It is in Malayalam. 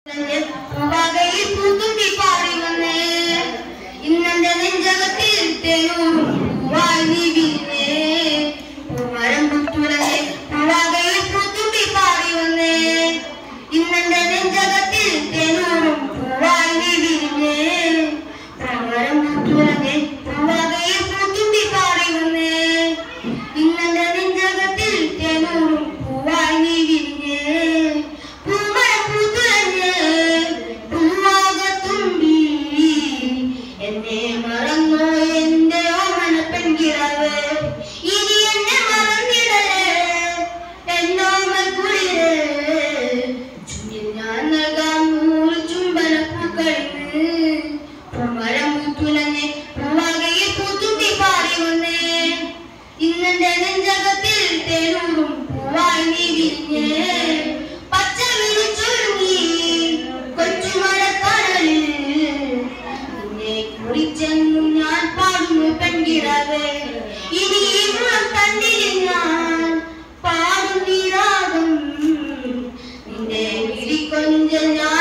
പൂവാകയിൽ പൂത്തുമ്പി പാടി വന്നേ ഇന്നെന്റെ നെഞ്ചകത്തിൽ തേനൂറും പൂവായി നീ വിരിഞ്ഞേ പൂമരം പൂത്തുലഞ്ഞേ പൂവാകയിൽ പൂത്തുമ്പി പാടി വന്നേ ഇന്നെന്റെ നെഞ്ചകത്തിൽ തേനൂറും പൂവായി നീ വിരിഞ്ഞേ പൂമരം പൂത്തുലഞ്ഞേ പൂവാകയിൽ പൂത്തുമ്പി പാടി വന്നേ ഇന്നെന്റെ നെഞ്ചകത്തിൽ തേനൂറും പൂവായി നീ വിരിഞ്ഞേ എന്നെ മറന്നോ എന്റെ ഓമന പെൺകിടാവ് ഇനി എന്നെ മറന്നിടലേ എന്നോമൽ കുളിരേ ചുണ്ടിൽ ഞാൻ നൽകാം 100 ചുംബനപ്പൂക്കളിന്ന് പൂമരം പൂത്തുലഞ്ഞേ പൂവാകയിൽ പൂത്തുമ്പി പാടി വന്നേ ഇന്നെന്റെ നെഞ്ചകത്തിൽ തേനൂറും പൂവായി നീ വിരിഞ്ഞേ പച്ച വിരിച്ചൊരുങ്ങി കൊച്ചുമഴക്കടലിൽ കുറിച്ചെന്നും ഞാൻ പാടുന്നു പെൺകിടാവേ ഇനി ഈ മുളം തന്നിൽ ഞാൻ പാടും നീരാകും നിന്റെ വിരിക്കൊഞ്ചൽ ഞാൻ